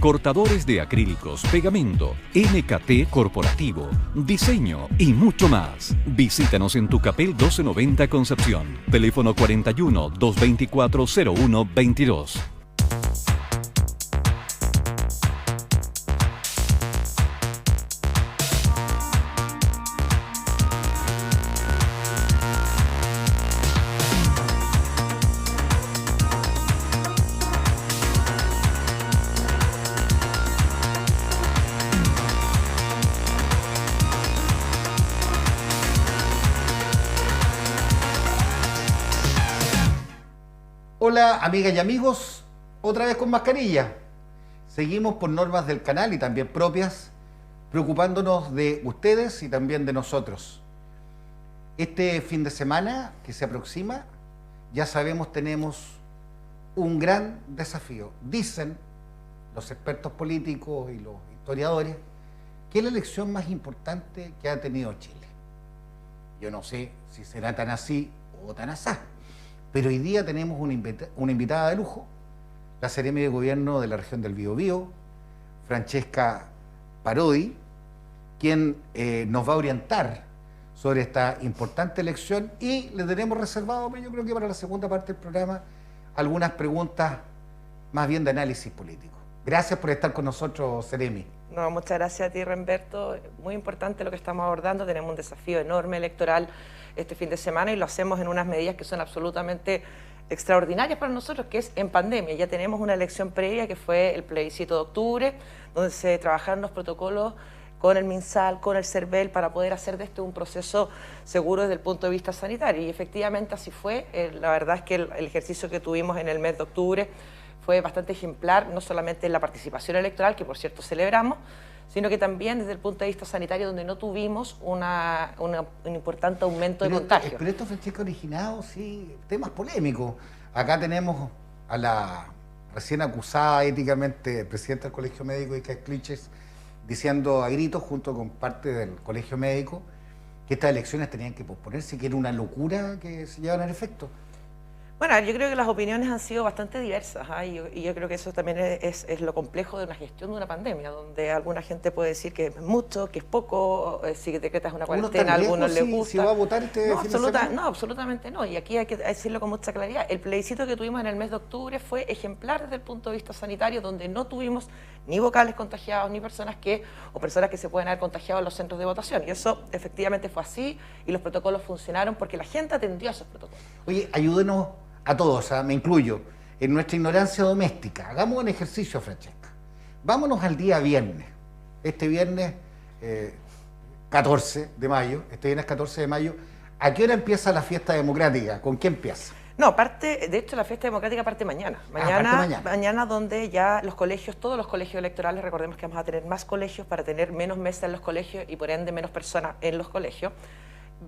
cortadores de acrílicos, pegamento, NKT corporativo, diseño y mucho más. Visítanos en Tucapel 1290 Concepción. Teléfono 41 224 0122. Hola amigas y amigos, otra vez con mascarilla. Seguimos por normas del canal y también propias, preocupándonos de ustedes y también de nosotros. Este fin de semana que se aproxima, ya sabemos, tenemos un gran desafío. Dicen los expertos políticos y los historiadores que es la elección más importante que ha tenido Chile. Yo no sé si será tan así o tan asá. Pero hoy día tenemos una invitada de lujo, la Seremi de Gobierno de la región del Biobío, Francesca Parodi, quien nos va a orientar sobre esta importante elección y le tenemos reservado, yo creo que para la segunda parte del programa, algunas preguntas más bien de análisis político. Gracias por estar con nosotros, Seremi. No, muchas gracias a ti, Remberto. Muy importante lo que estamos abordando. Tenemos un desafío enorme electoral este fin de semana y lo hacemos en unas medidas que son absolutamente extraordinarias para nosotros, que es en pandemia. Ya tenemos una elección previa que fue el plebiscito de octubre, donde se trabajaron los protocolos con el MinSal, con el CERVEL, para poder hacer de esto un proceso seguro desde el punto de vista sanitario. Y efectivamente así fue. La verdad es que el ejercicio que tuvimos en el mes de octubre fue bastante ejemplar, no solamente en la participación electoral, que por cierto celebramos, sino que también desde el punto de vista sanitario, donde no tuvimos un importante aumento de contagios. Pero esto, Francesca, originado, sí, temas polémicos. Acá tenemos a la recién acusada éticamente presidenta del Colegio Médico, Ica Escliches, diciendo a gritos, junto con parte del Colegio Médico, que estas elecciones tenían que posponerse, que era una locura que se llevaran a efecto. Bueno, yo creo que las opiniones han sido bastante diversas, y yo creo que eso también es lo complejo de una gestión de una pandemia, donde alguna gente puede decir que es mucho, que es poco, si decretas una cuarentena, a algunos les gusta. ¿Si va a votar este fin de semana? No, absolutamente no, y aquí hay que decirlo con mucha claridad. El plebiscito que tuvimos en el mes de octubre fue ejemplar desde el punto de vista sanitario, donde no tuvimos ni vocales contagiados, ni personas que se pueden haber contagiado en los centros de votación, y eso efectivamente fue así, y los protocolos funcionaron porque la gente atendió a esos protocolos. Oye, ayúdenos a todos, me incluyo, en nuestra ignorancia doméstica. Hagamos un ejercicio, Francesca. Vámonos al día viernes. Este viernes 14 de mayo, ¿a qué hora empieza la fiesta democrática? ¿Con qué empieza? No, de hecho la fiesta democrática parte mañana. Mañana donde ya los colegios, todos los colegios electorales, recordemos que vamos a tener más colegios para tener menos mesas en los colegios y por ende menos personas en los colegios.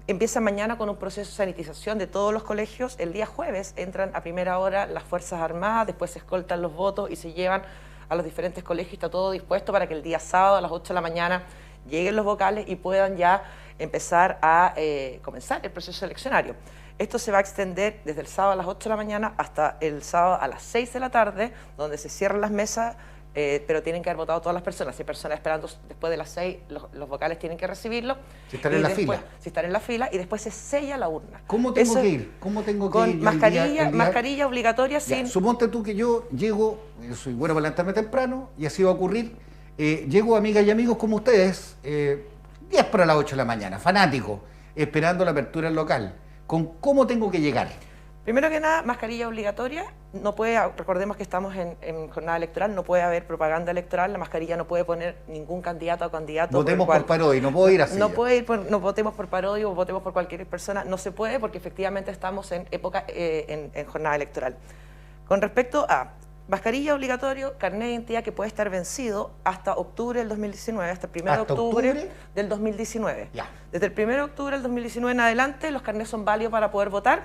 Empieza mañana con un proceso de sanitización de todos los colegios. El día jueves entran a primera hora las Fuerzas Armadas, después se escoltan los votos y se llevan a los diferentes colegios. Está todo dispuesto para que el día sábado a las 8 de la mañana lleguen los vocales y puedan ya empezar a comenzar el proceso eleccionario. Esto se va a extender desde el sábado a las 8 de la mañana hasta el sábado a las 6 de la tarde, donde se cierran las mesas. Pero tienen que haber votado todas las personas. Si hay personas esperando después de las 6, los vocales tienen que recibirlo. Si están en la fila. Si están en la fila, y después se sella la urna. ¿Cómo tengo que ir? ¿Cómo tengo que ir? Con mascarilla obligatoria. Ya, suponte tú que yo llego, yo soy bueno para levantarme temprano, y así va a ocurrir. Llego, amigas y amigos como ustedes, 10 para las 8 de la mañana, fanático, esperando la apertura del local. ¿Cómo tengo que llegar? Primero que nada, mascarilla obligatoria. No puede, recordemos que estamos en jornada electoral, no puede haber propaganda electoral, la mascarilla no puede poner ningún candidato o candidato. Votemos por Parodi, no puedo ir así. No votemos por Parodi o votemos por cualquier persona, no se puede porque efectivamente estamos en época, en jornada electoral. Con respecto a mascarilla obligatorio, carnet de identidad que puede estar vencido hasta octubre del 2019, hasta el 1 de octubre del 2019. Ya. Desde el 1 de octubre del 2019 en adelante, los carnets son válidos para poder votar.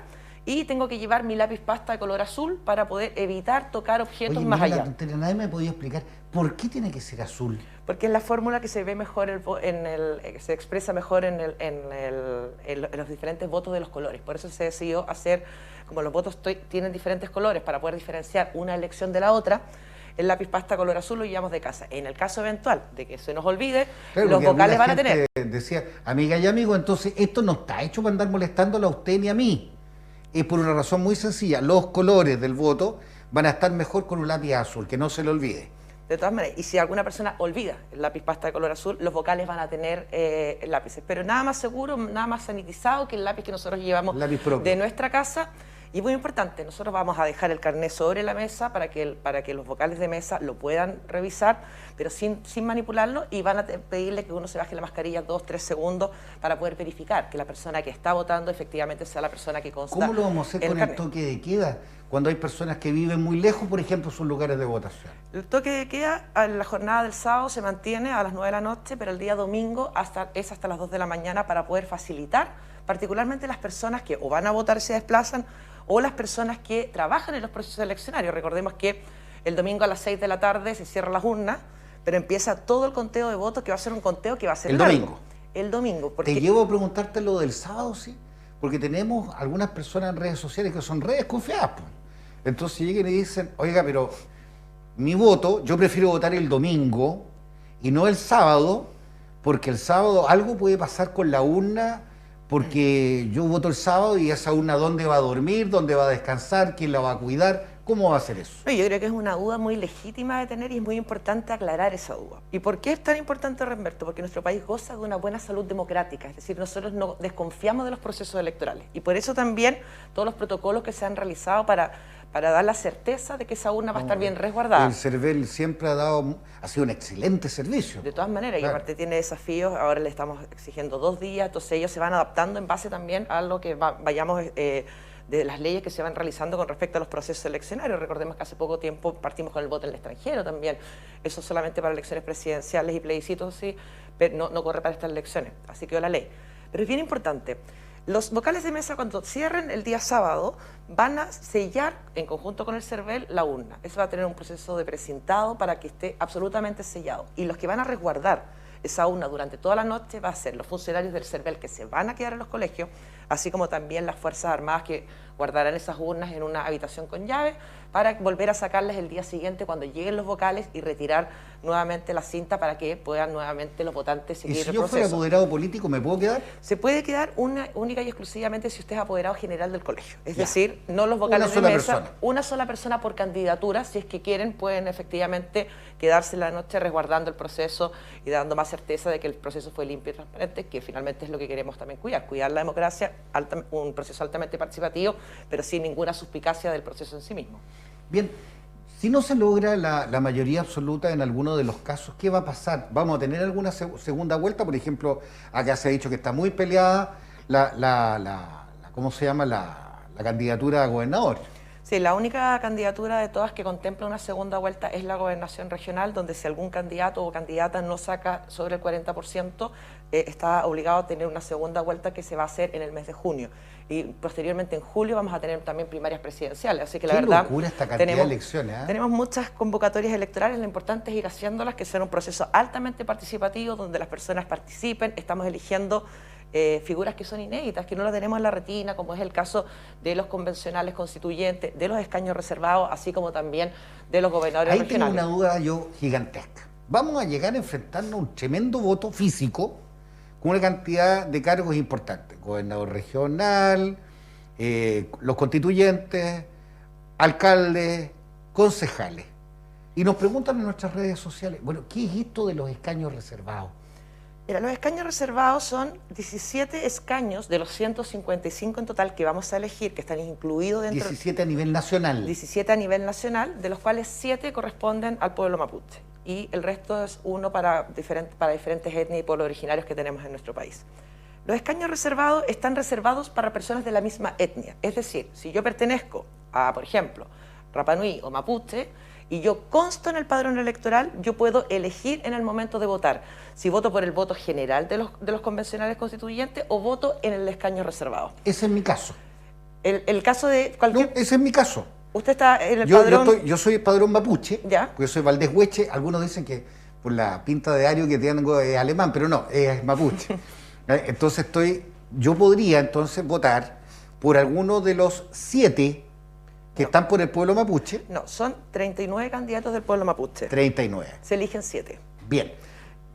Y tengo que llevar mi lápiz pasta de color azul para poder evitar tocar objetos más allá. Nadie me podía explicar por qué tiene que ser azul. Porque es la fórmula que se ve mejor, se expresa mejor en los diferentes votos de los colores. Por eso se decidió hacer, como los votos tienen diferentes colores para poder diferenciar una elección de la otra, el lápiz pasta color azul lo llevamos de casa. En el caso eventual de que se nos olvide, claro, los vocales van a tener. Decía, amiga y amigo, entonces esto no está hecho para andar molestándolo a usted ni a mí. Es por una razón muy sencilla, los colores del voto van a estar mejor con un lápiz azul, que no se le olvide. De todas maneras, y si alguna persona olvida el lápiz pasta de color azul, los vocales van a tener lápices, pero nada más seguro, nada más sanitizado que el lápiz que nosotros llevamos de nuestra casa. Y muy importante, nosotros vamos a dejar el carnet sobre la mesa para que los vocales de mesa lo puedan revisar, pero sin manipularlo, y van a pedirle que uno se baje la mascarilla 2-3 segundos para poder verificar que la persona que está votando efectivamente sea la persona que consta. ¿Cómo lo vamos a hacer con el toque de queda? Cuando hay personas que viven muy lejos, por ejemplo, sus lugares de votación. El toque de queda en la jornada del sábado se mantiene a las 9 de la noche, pero el día domingo es hasta las 2 de la mañana para poder facilitar, particularmente las personas que o van a votar y se desplazan, o las personas que trabajan en los procesos eleccionarios. Recordemos que el domingo a las 6 de la tarde se cierran las urnas, pero empieza todo el conteo de votos, que va a ser un conteo que va a ser largo. Domingo. El domingo. Porque... Te llevo a preguntarte lo del sábado, sí, porque tenemos algunas personas en redes sociales que son re desconfiadas, pues. Entonces llegan y dicen, oiga, pero mi voto, yo prefiero votar el domingo y no el sábado, porque el sábado algo puede pasar con la urna, porque yo voto el sábado y esa urna, ¿dónde va a dormir? ¿Dónde va a descansar? ¿Quién la va a cuidar? ¿Cómo va a hacer eso? No, yo creo que es una duda muy legítima de tener y es muy importante aclarar esa duda. ¿Y por qué es tan importante, Remberto? Porque nuestro país goza de una buena salud democrática, es decir, nosotros no desconfiamos de los procesos electorales. Y por eso también todos los protocolos que se han realizado para dar la certeza de que esa urna va a estar bien resguardada. El CERVEL siempre ha sido un excelente servicio. De todas maneras, claro. Y aparte tiene desafíos, ahora le estamos exigiendo 2 días, entonces ellos se van adaptando en base también a lo que vayamos de las leyes que se van realizando con respecto a los procesos eleccionarios. Recordemos que hace poco tiempo partimos con el voto en el extranjero también, eso solamente para elecciones presidenciales y plebiscitos, sí, pero no corre para estas elecciones, así quedó la ley. Pero es bien importante. Los vocales de mesa, cuando cierren el día sábado, van a sellar en conjunto con el CERVEL la urna. Eso va a tener un proceso de precintado para que esté absolutamente sellado. Y los que van a resguardar esa urna durante toda la noche va a ser los funcionarios del CERVEL que se van a quedar en los colegios, así como también las Fuerzas Armadas que guardarán esas urnas en una habitación con llave para volver a sacarles el día siguiente cuando lleguen los vocales y retirar nuevamente la cinta para que puedan nuevamente los votantes seguir el proceso. ¿Y si yo fuera apoderado político, me puedo quedar? Se puede quedar única y exclusivamente si usted es apoderado general del colegio. Es decir, no los vocales de mesa, una sola persona por candidatura. Si es que quieren, pueden efectivamente quedarse la noche resguardando el proceso y dando más certeza de que el proceso fue limpio y transparente, que finalmente es lo que queremos también cuidar la democracia, un proceso altamente participativo, pero sin ninguna suspicacia del proceso en sí mismo. Bien, si no se logra la mayoría absoluta en alguno de los casos, ¿qué va a pasar? ¿Vamos a tener alguna segunda vuelta? Por ejemplo, acá se ha dicho que está muy peleada ¿cómo se llama? La candidatura a gobernador. Sí, la única candidatura de todas que contempla una segunda vuelta es la gobernación regional, donde si algún candidato o candidata no saca sobre el 40%, está obligado a tener una segunda vuelta que se va a hacer en el mes de junio. Y posteriormente en julio vamos a tener también primarias presidenciales. Así que la verdad, locura esta cantidad de elecciones, ¿eh? Tenemos muchas convocatorias electorales, lo importante es ir haciéndolas, que sea un proceso altamente participativo, donde las personas participen. Estamos eligiendo figuras que son inéditas, que no las tenemos en la retina, como es el caso de los convencionales constituyentes, de los escaños reservados, así como también de los gobernadores regionales. Ahí tengo una duda yo gigantesca. Vamos a llegar a enfrentarnos a un tremendo voto físico con una cantidad de cargos importantes. Gobernador regional, los constituyentes, alcaldes, concejales. Y nos preguntan en nuestras redes sociales, bueno, ¿qué es esto de los escaños reservados? Mira, los escaños reservados son 17 escaños de los 155 en total que vamos a elegir, que están incluidos dentro... 17 a nivel nacional. 17 a nivel nacional, de los cuales 7 corresponden al pueblo mapuche. Y el resto es uno para diferentes etnias y pueblos originarios que tenemos en nuestro país. Los escaños reservados están reservados para personas de la misma etnia. Es decir, si yo pertenezco a, por ejemplo, Rapa Nui o mapuche, y yo consto en el padrón electoral, yo puedo elegir en el momento de votar si voto por el voto general de los convencionales constituyentes o voto en el escaño reservado. Ese es mi caso. El caso de cualquier... No, ese es mi caso. Usted está en el padrón... Yo soy el padrón mapuche, ¿ya? Porque soy Valdés Hueche. Algunos dicen que por la pinta de ario que tengo es alemán, pero no, es mapuche. Entonces yo podría entonces votar por alguno de los 7 que están por el pueblo mapuche. No, son 39 candidatos del pueblo mapuche. 39. Se eligen 7. Bien,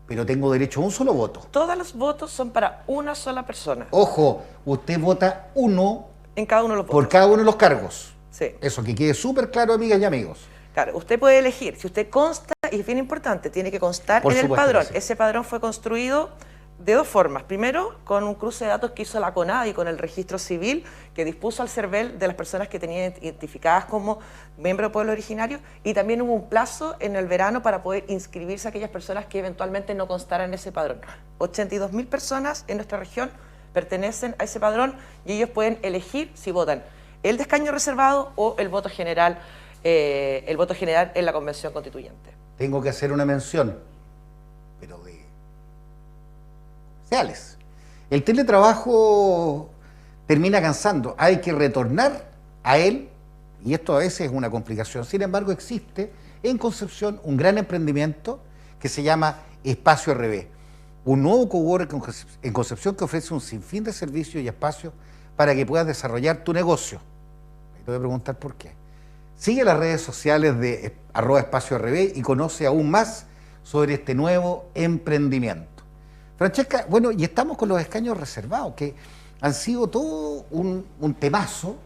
pero tengo derecho a un solo voto. Todos los votos son para una sola persona. Ojo, usted vota uno en cada uno de los votos. Por cada uno de los cargos. Sí. Eso, que quede súper claro, amigas y amigos. Claro, usted puede elegir, si usted consta, y es bien importante, tiene que constar en el padrón. Sí. Ese padrón fue construido de 2 formas. Primero, con un cruce de datos que hizo la CONADI con el registro civil, que dispuso al CERVEL de las personas que tenían identificadas como miembros de pueblo originario, y también hubo un plazo en el verano para poder inscribirse a aquellas personas que eventualmente no constaran en ese padrón. 82.000 personas en nuestra región pertenecen a ese padrón y ellos pueden elegir si votan el de escaño reservado o el voto general en la Convención Constituyente. Tengo que hacer una mención, pero de comerciales. El teletrabajo termina cansando, hay que retornar a él, y esto a veces es una complicación. Sin embargo, existe en Concepción un gran emprendimiento que se llama Espacio RB, un nuevo coworking en Concepción que ofrece un sinfín de servicios y espacios para que puedas desarrollar tu negocio. Te voy a preguntar por qué. Sigue las redes sociales de @espacio_rb y conoce aún más sobre este nuevo emprendimiento. Francesca, bueno, y estamos con los escaños reservados, que han sido todo un temazo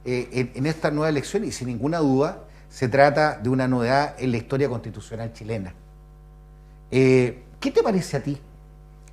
en esta nueva elección, y sin ninguna duda se trata de una novedad en la historia constitucional chilena. ¿Qué te parece a ti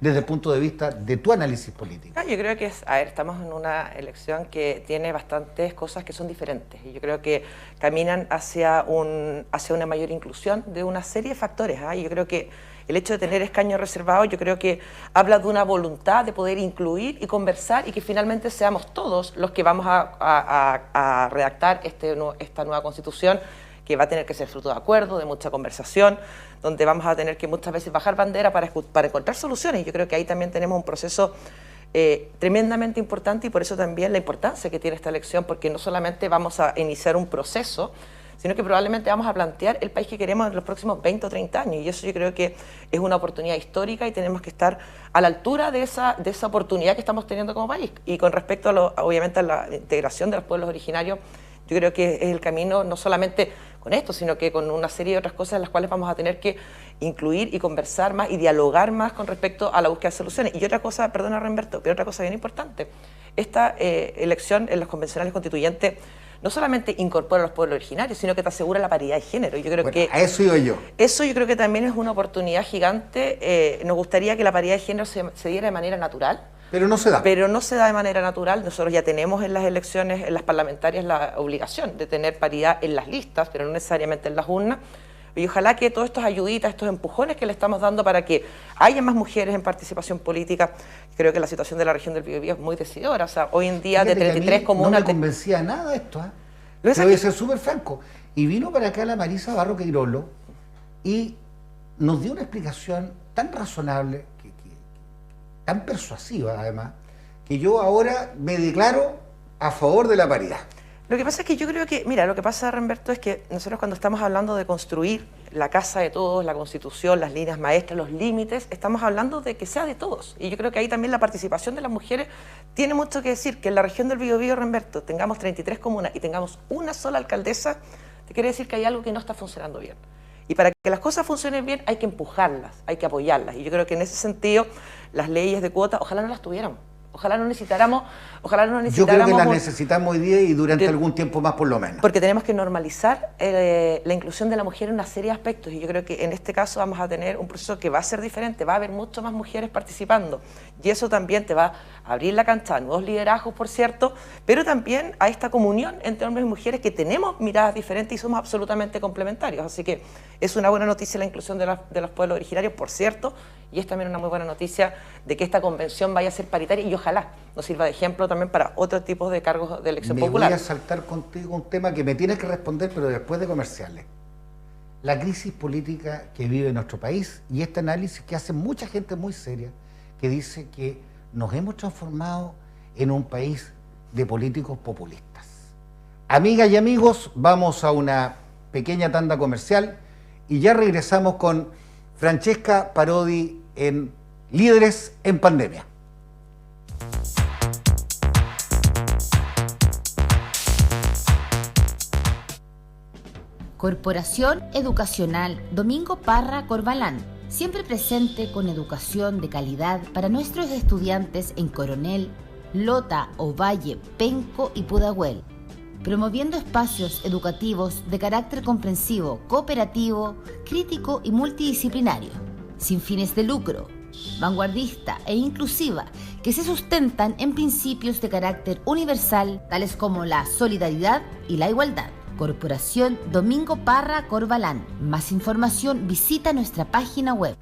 desde el punto de vista de tu análisis político? Yo creo que estamos en una elección que tiene bastantes cosas que son diferentes, y yo creo que caminan hacia una mayor inclusión de una serie de factores. Y yo creo que el hecho de tener escaños reservados, yo creo que habla de una voluntad de poder incluir y conversar, y que finalmente seamos todos los que vamos a redactar esta nueva Constitución, que va a tener que ser fruto de acuerdo, de mucha conversación, donde vamos a tener que muchas veces bajar bandera para encontrar soluciones. Yo creo que ahí también tenemos un proceso tremendamente importante, y por eso también la importancia que tiene esta elección, porque no solamente vamos a iniciar un proceso, sino que probablemente vamos a plantear el país que queremos en los próximos 20 o 30 años. Y eso yo creo que es una oportunidad histórica, y tenemos que estar a la altura de esa oportunidad que estamos teniendo como país. Y con respecto obviamente a la integración de los pueblos originarios, yo creo que es el camino, no solamente con esto, sino que con una serie de otras cosas en las cuales vamos a tener que incluir y conversar más y dialogar más con respecto a la búsqueda de soluciones. Y otra cosa, perdona Remberto, pero otra cosa bien importante, esta elección en los convencionales constituyentes no solamente incorpora a los pueblos originarios, sino que te asegura la paridad de género. Yo creo que a eso iba yo. Eso yo creo que también es una oportunidad gigante. Nos gustaría que la paridad de género se diera de manera natural. Pero no se da. Pero no se da de manera natural. Nosotros ya tenemos en las elecciones, en las parlamentarias, la obligación de tener paridad en las listas, pero no necesariamente en las urnas. Y ojalá que todas estas ayuditas, estos empujones que le estamos dando para que haya más mujeres en participación política, creo que la situación de la región del Biobío es muy decidora. O sea, hoy en día fíjate, de 33 comunas... No me convencía nada esto, Te voy a ser súper franco. Y vino para acá la Marisa Barro Queirolo y nos dio una explicación tan razonable, tan persuasiva además, que yo ahora me declaro a favor de la paridad. Lo que pasa es que yo creo que, mira, lo que pasa, Remberto, es que nosotros cuando estamos hablando de construir la casa de todos, la Constitución, las líneas maestras, los límites, estamos hablando de que sea de todos. Y yo creo que ahí también la participación de las mujeres tiene mucho que decir. Que en la región del Biobío, Remberto, tengamos 33 comunas y tengamos una sola alcaldesa, te quiere decir que hay algo que no está funcionando bien. Y para que las cosas funcionen bien hay que empujarlas, hay que apoyarlas. Y yo creo que en ese sentido las leyes de cuota, ojalá no las tuviéramos. Ojalá no necesitáramos... Yo creo que las necesitamos hoy día y durante algún tiempo más por lo menos. Porque tenemos que normalizar la inclusión de la mujer en una serie de aspectos, y yo creo que en este caso vamos a tener un proceso que va a ser diferente, va a haber mucho más mujeres participando, y eso también te va a abrir la cancha a nuevos liderazgos, por cierto, pero también a esta comunión entre hombres y mujeres que tenemos miradas diferentes y somos absolutamente complementarios. Así que es una buena noticia la inclusión de los pueblos originarios, por cierto, y es también una muy buena noticia de que esta convención vaya a ser paritaria, y ojalá nos sirva de ejemplo también para otros tipos de cargos de elección popular. Me voy a saltar contigo un tema que me tienes que responder, pero después de comerciales. La crisis política que vive nuestro país, y este análisis que hace mucha gente muy seria, que dice que nos hemos transformado en un país de políticos populistas. Amigas y amigos, vamos a una pequeña tanda comercial y ya regresamos con Francesca Parodi en Líderes en Pandemia. Corporación Educacional Domingo Parra Corbalán, siempre presente con educación de calidad para nuestros estudiantes en Coronel, Lota, Ovalle, Penco y Pudahuel, promoviendo espacios educativos de carácter comprensivo, cooperativo, crítico y multidisciplinario, sin fines de lucro, vanguardista e inclusiva, que se sustentan en principios de carácter universal, tales como la solidaridad y la igualdad. Corporación Domingo Parra Corbalán. Más información visita nuestra página web.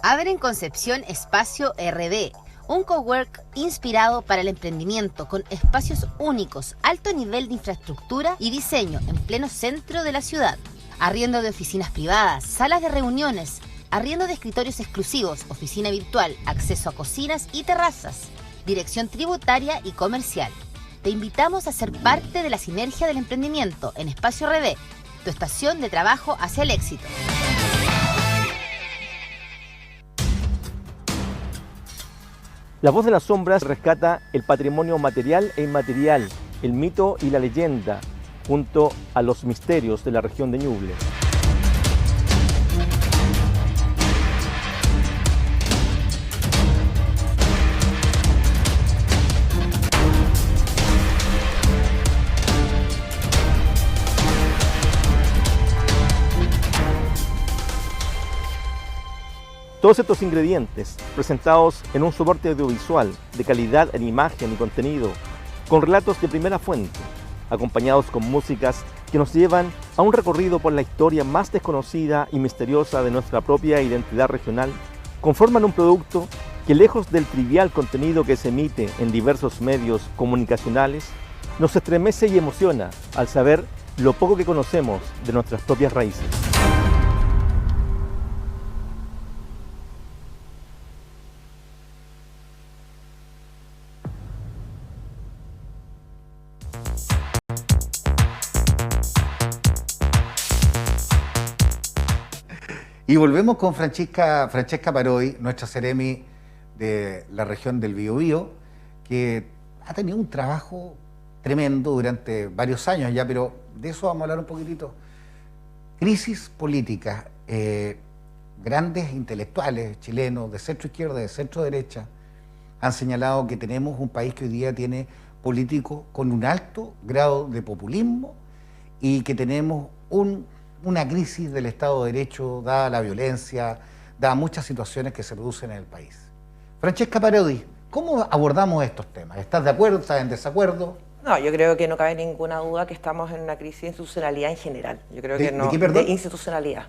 Abre en Concepción Espacio RD, un cowork inspirado para el emprendimiento con espacios únicos, alto nivel de infraestructura y diseño en pleno centro de la ciudad. Arriendo de oficinas privadas, salas de reuniones, arriendo de escritorios exclusivos, oficina virtual, acceso a cocinas y terrazas, dirección tributaria y comercial. Te invitamos a ser parte de la sinergia del emprendimiento en Espacio RD, tu estación de trabajo hacia el éxito. La Voz de las Sombras rescata el patrimonio material e inmaterial, el mito y la leyenda, junto a los misterios de la región de Ñuble. Todos estos ingredientes, presentados en un soporte audiovisual de calidad en imagen y contenido, con relatos de primera fuente, acompañados con músicas que nos llevan a un recorrido por la historia más desconocida y misteriosa de nuestra propia identidad regional, conforman un producto que, lejos del trivial contenido que se emite en diversos medios comunicacionales, nos estremece y emociona al saber lo poco que conocemos de nuestras propias raíces. Y volvemos con Francesca Parodi, nuestra Seremi de la región del Biobío, que ha tenido un trabajo tremendo durante varios años ya, pero de eso vamos a hablar un poquitito. Crisis política, grandes intelectuales chilenos de centro izquierda, de centro derecha, han señalado que tenemos un país que hoy día tiene políticos con un alto grado de populismo y que tenemos una crisis del Estado de Derecho, dada la violencia, dada muchas situaciones que se producen en el país. Francesca Parodi, ¿cómo abordamos estos temas? ¿Estás de acuerdo? ¿Estás en desacuerdo? No, yo creo que no cabe ninguna duda que estamos en una crisis de institucionalidad en general. Yo creo que no, ¿de qué, perdón? De institucionalidad.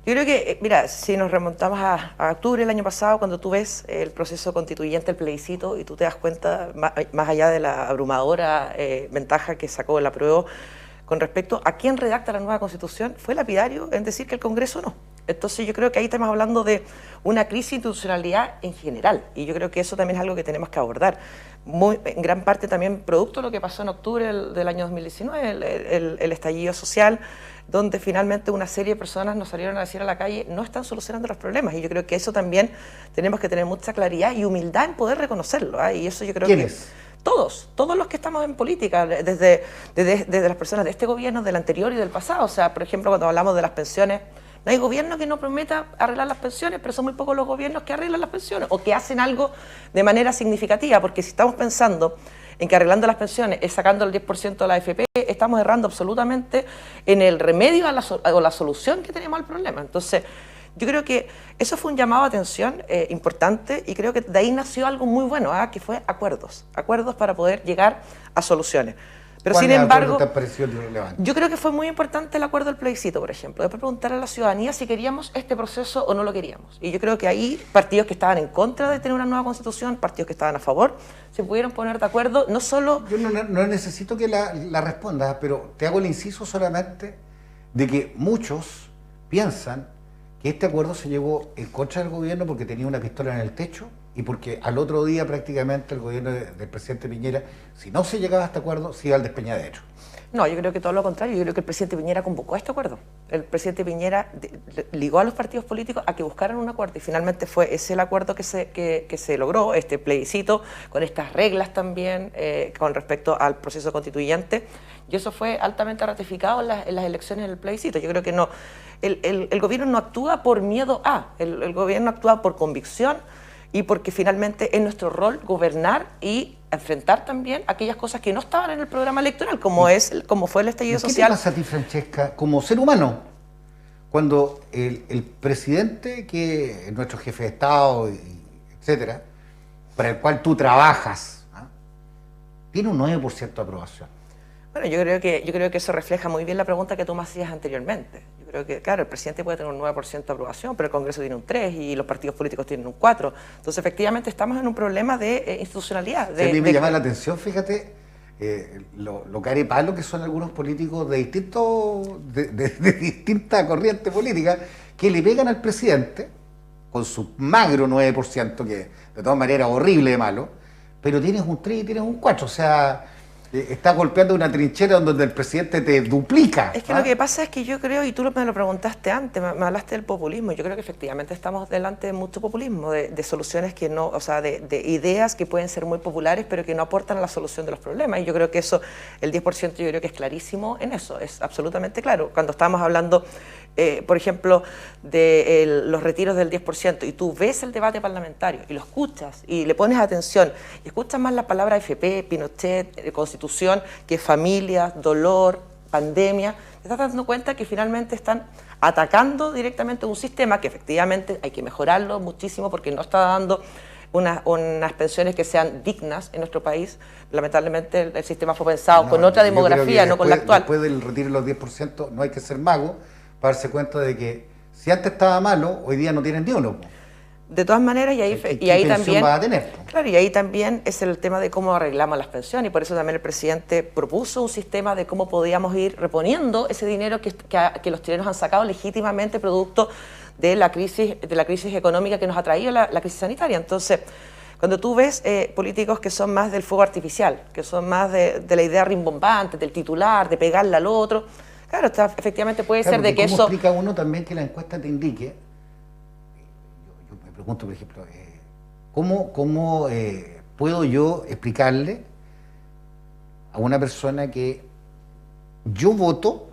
Yo creo que, mira, si nos remontamos a octubre del año pasado, cuando tú ves el proceso constituyente, el plebiscito, y tú te das cuenta, más allá de la abrumadora ventaja que sacó el apruebo, con respecto a quién redacta la nueva Constitución, fue lapidario en decir que el Congreso no. Entonces yo creo que ahí estamos hablando de una crisis de institucionalidad en general, y yo creo que eso también es algo que tenemos que abordar. En gran parte también producto de lo que pasó en octubre del año 2019, el estallido social, donde finalmente una serie de personas nos salieron a decir a la calle, no están solucionando los problemas, y yo creo que eso también tenemos que tener mucha claridad y humildad en poder reconocerlo, ¿eh? Y eso yo creo que... ¿Quiénes? Todos los que estamos en política, desde las personas de este gobierno, del anterior y del pasado. O sea, por ejemplo, cuando hablamos de las pensiones, no hay gobierno que no prometa arreglar las pensiones, pero son muy pocos los gobiernos que arreglan las pensiones o que hacen algo de manera significativa, porque si estamos pensando en que arreglando las pensiones es sacando el 10% de la AFP, estamos errando absolutamente en el remedio o la solución que tenemos al problema. Entonces, yo creo que eso fue un llamado a atención importante, y creo que de ahí nació algo muy bueno, que fue acuerdos para poder llegar a soluciones. Pero sin embargo, ¿te pareció relevante? Yo creo que fue muy importante el acuerdo del plebiscito, por ejemplo. Después preguntar a la ciudadanía si queríamos este proceso o no lo queríamos. Y yo creo que ahí partidos que estaban en contra de tener una nueva constitución, partidos que estaban a favor, se pudieron poner de acuerdo, no solo... Yo no necesito que la respondas, pero te hago el inciso solamente de que muchos piensan que este acuerdo se llevó en contra del gobierno porque tenía una pistola en el techo y porque al otro día prácticamente el gobierno del presidente Piñera, si no se llegaba a este acuerdo, se iba al despeñadero. No, yo creo que todo lo contrario. Yo creo que el presidente Piñera convocó a este acuerdo. El presidente Piñera ligó a los partidos políticos a que buscaran un acuerdo y finalmente fue ese el acuerdo que se logró, este plebiscito, con estas reglas también con respecto al proceso constituyente, y eso fue altamente ratificado en las elecciones del plebiscito. Yo creo que no, el gobierno no actúa por miedo a, el gobierno actúa por convicción y porque finalmente es nuestro rol gobernar y enfrentar también aquellas cosas que no estaban en el programa electoral, como fue el estallido social. ¿Qué te pasa a ti, Francesca, como ser humano, cuando el presidente, que es nuestro jefe de Estado, etcétera, para el cual tú trabajas, tiene un 9% de aprobación? Bueno, yo creo que eso refleja muy bien la pregunta que tú me hacías anteriormente. Yo creo que, claro, el presidente puede tener un 9% de aprobación, pero el Congreso tiene un 3% y los partidos políticos tienen un 4%. Entonces, efectivamente, estamos en un problema de institucionalidad. A mí me llama la atención, fíjate, lo carepalo que son algunos políticos de distinta corriente política que le pegan al presidente con su magro 9%, que de todas maneras es horrible de malo, pero tienes un 3 y tienes un 4%, o sea... Está golpeando una trinchera donde el presidente te duplica. Es que lo que pasa es que yo creo, y tú me lo preguntaste antes, me hablaste del populismo, yo creo que efectivamente estamos delante de mucho populismo, de soluciones que no, o sea, de ideas que pueden ser muy populares, pero que no aportan a la solución de los problemas. Y yo creo que eso, el 10% yo creo que es clarísimo en eso, es absolutamente claro. Cuando estábamos hablando, por ejemplo, de los retiros del 10%, y tú ves el debate parlamentario, y lo escuchas, y le pones atención, y escuchas más la palabra AFP, Pinochet, Constitución, que familia, dolor, pandemia, te estás dando cuenta que finalmente están atacando directamente un sistema que efectivamente hay que mejorarlo muchísimo porque no está dando unas pensiones que sean dignas en nuestro país. Lamentablemente el sistema fue pensado con otra demografía, no con la actual. Después del retiro de los 10% no hay que ser mago para darse cuenta de que si antes estaba malo, hoy día no tienen ni uno. De todas maneras, y ahí también, va a tener? Claro, y ahí también es el tema de cómo arreglamos las pensiones, y por eso también el presidente propuso un sistema de cómo podíamos ir reponiendo ese dinero que los chilenos han sacado legítimamente producto de la crisis económica que nos ha traído la crisis sanitaria. Entonces, cuando tú ves políticos que son más del fuego artificial, que son más de la idea rimbombante, del titular, de pegarle al otro, claro, efectivamente puede ser de que eso... ¿Cómo explica uno también que la encuesta te indique? Me pregunto, por ejemplo, ¿cómo puedo yo explicarle a una persona que yo voto,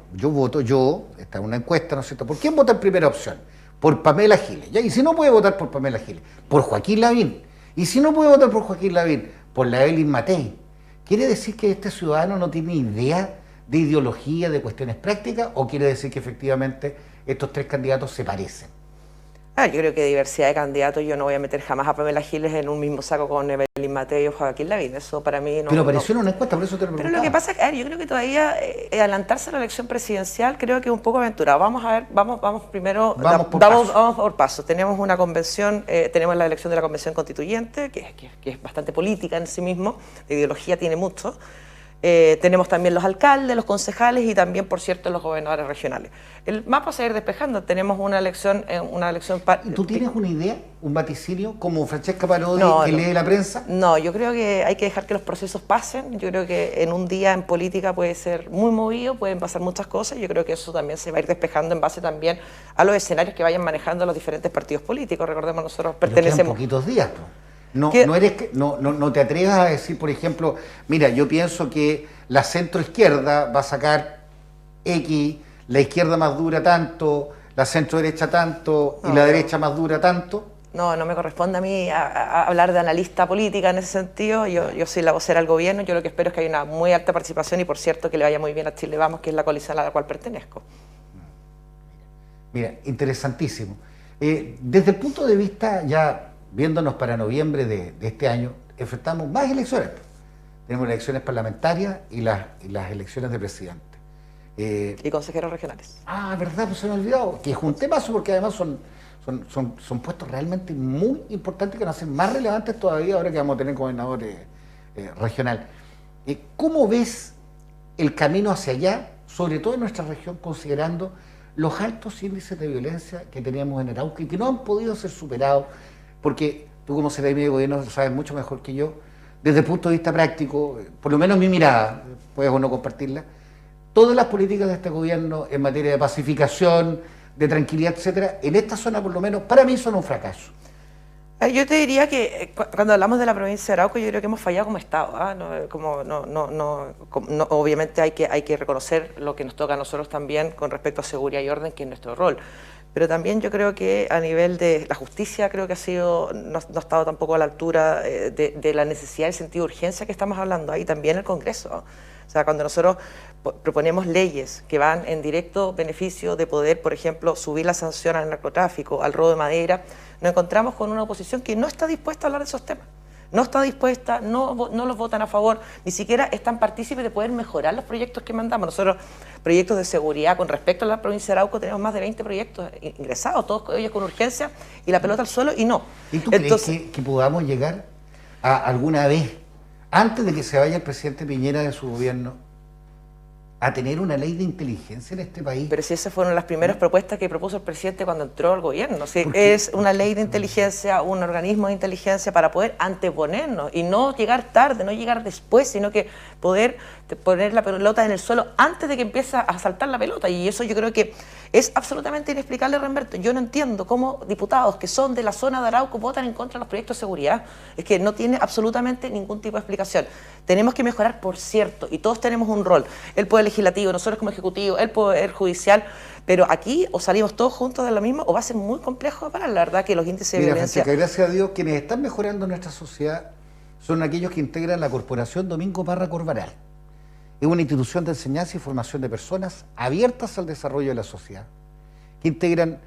está en una encuesta, ¿no es cierto? ¿Por quién vota en primera opción? Por Pamela Giles. ¿Ya? Y si no puede votar por Pamela Giles, por Joaquín Lavín. Y si no puede votar por Joaquín Lavín, por la Evelyn Matei. ¿Quiere decir que este ciudadano no tiene idea de ideología, de cuestiones prácticas? ¿O quiere decir que efectivamente estos tres candidatos se parecen? Yo creo que diversidad de candidatos, yo no voy a meter jamás a Pamela Giles en un mismo saco con Evelyn Matei o Joaquín Lavín, eso para mí no... Pero apareció en una encuesta, por eso te lo preguntaba. Pero lo que pasa es que yo creo que todavía adelantarse a la elección presidencial creo que es un poco aventurado. Vamos a ver, vamos primero, vamos por pasos. Tenemos una convención, tenemos la elección de la convención constituyente, que es bastante política en sí mismo, de ideología tiene mucho. Tenemos también los alcaldes, los concejales y también, por cierto, los gobernadores regionales. El mapa se va a ir despejando, tenemos una elección... ¿Tú tienes una idea, un vaticinio, como Francesca Parodi, que lee la prensa? No, yo creo que hay que dejar que los procesos pasen. Yo creo que en un día en política puede ser muy movido, pueden pasar muchas cosas. Yo creo que eso también se va a ir despejando en base también a los escenarios que vayan manejando los diferentes partidos políticos. Recordemos, nosotros pertenecemos... Pero quedan poquitos días, ¿no? No te atrevas a decir, por ejemplo, mira, yo pienso que la centroizquierda va a sacar X, la izquierda más dura tanto, la centroderecha tanto y la derecha más dura tanto. No me corresponde a mí a hablar de analista política en ese sentido. Yo soy la vocera del gobierno. Yo lo que espero es que haya una muy alta participación y, por cierto, que le vaya muy bien a Chile Vamos, que es la coalición a la cual pertenezco. Mira, interesantísimo. Desde el punto de vista ya... viéndonos para noviembre de este año, enfrentamos más elecciones. Tenemos elecciones parlamentarias y las elecciones de presidente. Y consejeros regionales. Verdad, pues se me ha olvidado. Que es un temazo porque además son puestos realmente muy importantes que nos hacen más relevantes todavía ahora que vamos a tener gobernador regional. ¿Cómo ves el camino hacia allá, sobre todo en nuestra región, considerando los altos índices de violencia que teníamos en Arauca y que no han podido ser superados? Porque tú como secretario de gobierno lo sabes mucho mejor que yo, desde el punto de vista práctico, por lo menos mi mirada, puedes o no compartirla, todas las políticas de este gobierno en materia de pacificación, de tranquilidad, etcétera, en esta zona por lo menos, para mí son un fracaso. Yo te diría que cuando hablamos de la provincia de Arauco, yo creo que hemos fallado como Estado. Obviamente hay que reconocer lo que nos toca a nosotros también con respecto a seguridad y orden, que es nuestro rol. Pero también yo creo que a nivel de la justicia creo que no ha estado tampoco a la altura de la necesidad y sentido de urgencia que estamos hablando. Ahí también el Congreso. O sea, cuando nosotros proponemos leyes que van en directo beneficio de poder, por ejemplo, subir la sanción al narcotráfico, al robo de madera, nos encontramos con una oposición que no está dispuesta a hablar de esos temas. No está dispuesta, no los votan a favor, ni siquiera están partícipes de poder mejorar los proyectos que mandamos. Nosotros, proyectos de seguridad con respecto a la provincia de Arauco, tenemos más de 20 proyectos ingresados, todos ellos con urgencia, y la pelota al suelo, y no. ¿Y tú crees que podamos llegar a alguna vez, antes de que se vaya el presidente Piñera de su gobierno, a tener una ley de inteligencia en este país? Pero si esas fueron las primeras propuestas que propuso el presidente cuando entró al gobierno. Si es una ley de inteligencia, un organismo de inteligencia para poder anteponernos y no llegar tarde, no llegar después, sino que poder poner la pelota en el suelo antes de que empiece a saltar la pelota. Y eso yo creo que es absolutamente inexplicable, Remberto. Yo no entiendo cómo diputados que son de la zona de Arauco votan en contra de los proyectos de seguridad. Es que no tiene absolutamente ningún tipo de explicación. Tenemos que mejorar, por cierto, y todos tenemos un rol. El Poder Legislativo, nosotros como Ejecutivo, el Poder Judicial, pero aquí o salimos todos juntos de lo mismo o va a ser muy complejo para la verdad que los índices de violencia... Francesca, gracias a Dios, quienes están mejorando nuestra sociedad son aquellos que integran la Corporación Domingo Parra Corbalán. Es una institución de enseñanza y formación de personas abiertas al desarrollo de la sociedad, que integran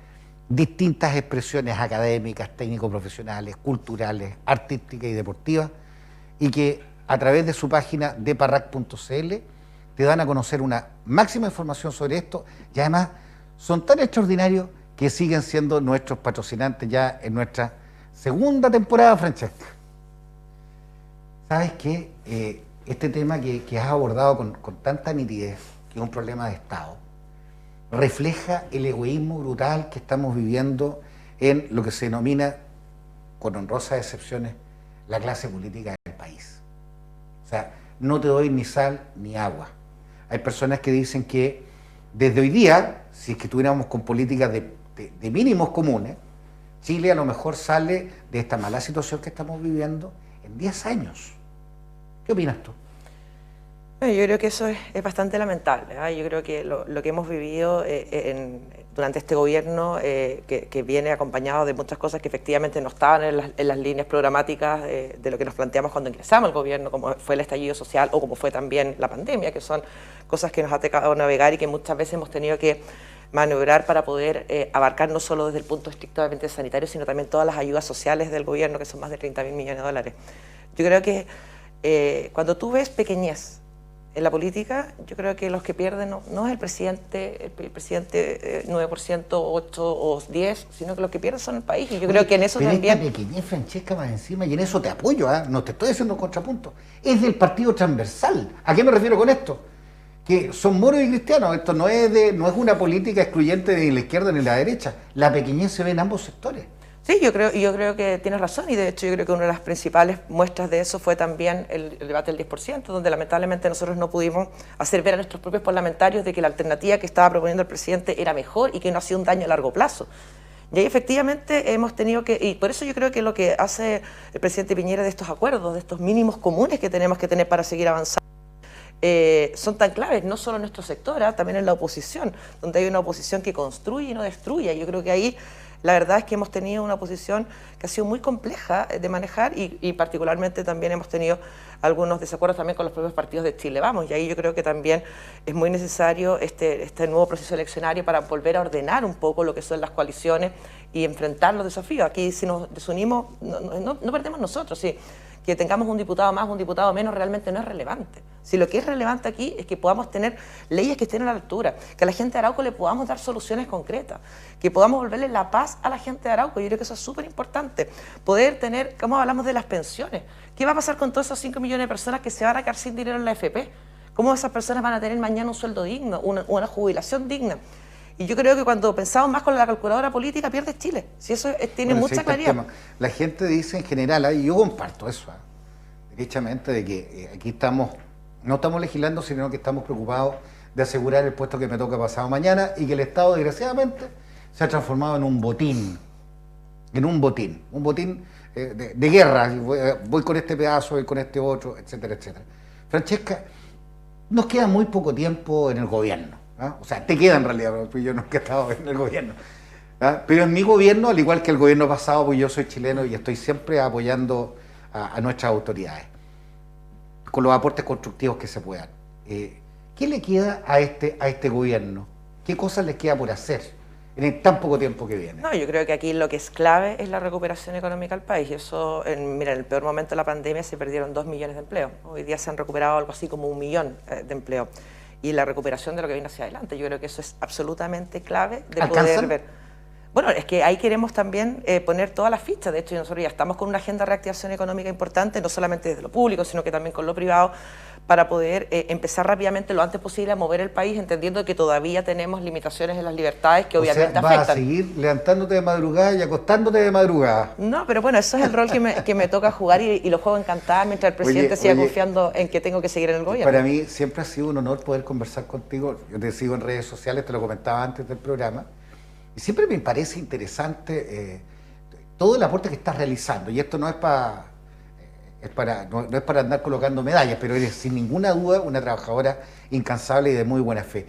distintas expresiones académicas, técnico-profesionales, culturales, artísticas y deportivas, y que a través de su página deparrac.cl te dan a conocer una máxima información sobre esto, y además son tan extraordinarios que siguen siendo nuestros patrocinantes ya en nuestra segunda temporada, Francesca. ¿Sabes qué? Este tema que has abordado con tanta nitidez, que es un problema de Estado, refleja el egoísmo brutal que estamos viviendo en lo que se denomina, con honrosas excepciones, la clase política del país. O sea, no te doy ni sal ni agua. Hay personas que dicen que desde hoy día, si es que tuviéramos con políticas de mínimos comunes, Chile a lo mejor sale de esta mala situación que estamos viviendo en 10 años. ¿Qué opinas tú? Yo creo que eso es bastante lamentable. Yo creo que lo que hemos vivido durante este gobierno, que viene acompañado de muchas cosas que efectivamente no estaban en las líneas programáticas de lo que nos planteamos cuando ingresamos al gobierno, como fue el estallido social o como fue también la pandemia, que son cosas que nos ha tocado navegar y que muchas veces hemos tenido que maniobrar para poder abarcar no solo desde el punto estrictamente sanitario, sino también todas las ayudas sociales del gobierno, que son más de 30.000 millones de dólares. Yo creo que cuando tú ves pequeñez en la política, yo creo que los que pierden no es el presidente 9%, 8 o 10, sino que los que pierden son el país. Y yo creo que en eso también... Esta pequeñez, Francesca, más encima, y en eso te apoyo, no te estoy haciendo un contrapunto, es del partido transversal. ¿A qué me refiero con esto? Que son moros y cristianos. Esto no es una política excluyente de la izquierda ni la derecha. La pequeñez se ve en ambos sectores. Sí, yo creo que tienes razón, y de hecho yo creo que una de las principales muestras de eso fue también el debate del 10%, donde lamentablemente nosotros no pudimos hacer ver a nuestros propios parlamentarios de que la alternativa que estaba proponiendo el presidente era mejor y que no hacía un daño a largo plazo. Y ahí efectivamente hemos tenido que, y por eso yo creo que lo que hace el presidente Piñera de estos acuerdos, de estos mínimos comunes que tenemos que tener para seguir avanzando, son tan claves, no solo en nuestro sector, también en la oposición, donde hay una oposición que construye y no destruye. Yo creo que ahí la verdad es que hemos tenido una oposición que ha sido muy compleja de manejar y particularmente también hemos tenido algunos desacuerdos también con los propios partidos de Chile Vamos, y ahí yo creo que también es muy necesario este nuevo proceso eleccionario para volver a ordenar un poco lo que son las coaliciones y enfrentar los desafíos. Aquí si nos desunimos no perdemos nosotros, sí. Que tengamos un diputado más, un diputado menos, realmente no es relevante. Si lo que es relevante aquí es que podamos tener leyes que estén a la altura, que a la gente de Arauco le podamos dar soluciones concretas, que podamos volverle la paz a la gente de Arauco. Yo creo que eso es súper importante. Poder tener, como hablamos de las pensiones, ¿qué va a pasar con todos esos 5 millones de personas que se van a quedar sin dinero en la AFP? ¿Cómo esas personas van a tener mañana un sueldo digno, una jubilación digna? Y yo creo que cuando pensamos más con la calculadora política, pierde Chile. Si eso tiene mucha claridad. La gente dice en general, y yo comparto eso, derechamente, de que aquí no estamos legislando, sino que estamos preocupados de asegurar el puesto que me toca pasado mañana y que el Estado, desgraciadamente, se ha transformado en un botín. Un botín de guerra. Voy con este pedazo, voy con este otro, etcétera, etcétera. Francesca, nos queda muy poco tiempo en el gobierno. O sea, te queda en realidad, porque yo no he estado en el gobierno. Pero en mi gobierno, al igual que el gobierno pasado, pues yo soy chileno y estoy siempre apoyando a nuestras autoridades, con los aportes constructivos que se puedan. ¿Qué le queda a este gobierno? ¿Qué cosas les queda por hacer en el tan poco tiempo que viene? No, yo creo que aquí lo que es clave es la recuperación económica del país. Y eso, mira, en el peor momento de la pandemia se perdieron 2 millones de empleos. Hoy día se han recuperado algo así como 1 millón de empleos. Y la recuperación de lo que viene hacia adelante. Yo creo que eso es absolutamente clave de poder ver. Bueno, es que ahí queremos también poner todas las fichas. De hecho, nosotros ya estamos con una agenda de reactivación económica importante, no solamente desde lo público, sino que también con lo privado, para poder empezar rápidamente, lo antes posible, a mover el país, entendiendo que todavía tenemos limitaciones en las libertades que obviamente afectan. ¿Vas a seguir levantándote de madrugada y acostándote de madrugada? No, pero bueno, eso es el rol que me toca jugar y lo juego encantada mientras el presidente siga confiando en que tengo que seguir en el gobierno. Para mí siempre ha sido un honor poder conversar contigo. Yo te sigo en redes sociales, te lo comentaba antes del programa. Y siempre me parece interesante todo el aporte que estás realizando. Y esto no es no es para andar colocando medallas, pero eres sin ninguna duda una trabajadora incansable y de muy buena fe.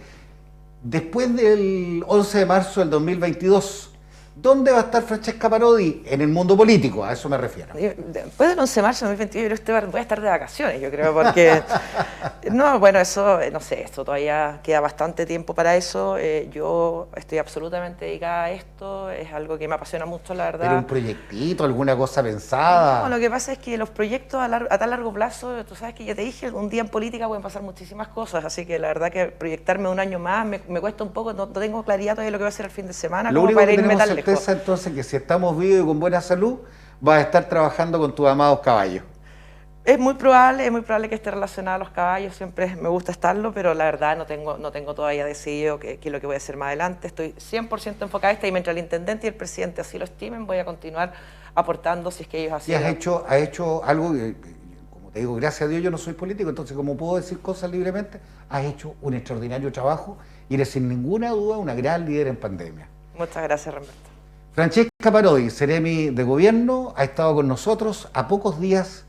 Después del 11 de marzo del 2022, ¿dónde va a estar Francesca Parodi? En el mundo político, a eso me refiero. Después del 11 de marzo del 2022 voy a estar de vacaciones, yo creo, porque... No, bueno, eso, no sé, esto todavía queda bastante tiempo para eso. Yo estoy absolutamente dedicada a esto, es algo que me apasiona mucho, la verdad. ¿Pero un proyectito, alguna cosa pensada? No, lo que pasa es que los proyectos a tan largo plazo, tú sabes que ya te dije, un día en política pueden pasar muchísimas cosas, así que la verdad que proyectarme un año más me cuesta un poco, no tengo claridad todavía de lo que va a ser el fin de semana. Lo único que tenemos certeza entonces que si estamos vivos y con buena salud, vas a estar trabajando con tus amados caballos. Es muy probable que esté relacionado a los caballos, siempre me gusta estarlo, pero la verdad no tengo todavía decidido qué es lo que voy a hacer más adelante. Estoy 100% enfocada a esta y mientras el intendente y el presidente así lo estimen, voy a continuar aportando si es que ellos así. Y has hecho algo que, como te digo, gracias a Dios yo no soy político, entonces como puedo decir cosas libremente, has hecho un extraordinario trabajo y eres sin ninguna duda una gran líder en pandemia. Muchas gracias, Roberto. Francesca Parodi, Seremi de Gobierno, ha estado con nosotros a pocos días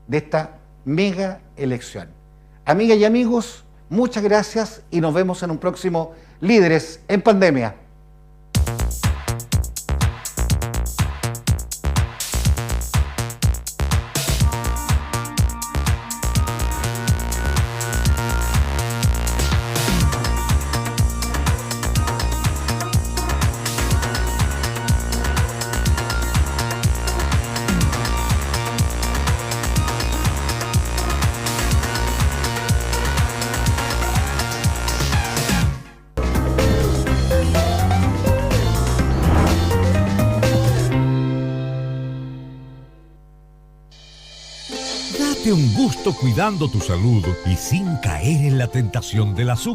de esta mega elección. Amigas y amigos, muchas gracias y nos vemos en un próximo Líderes en Pandemia. Un gusto cuidando tu salud y sin caer en la tentación del azúcar.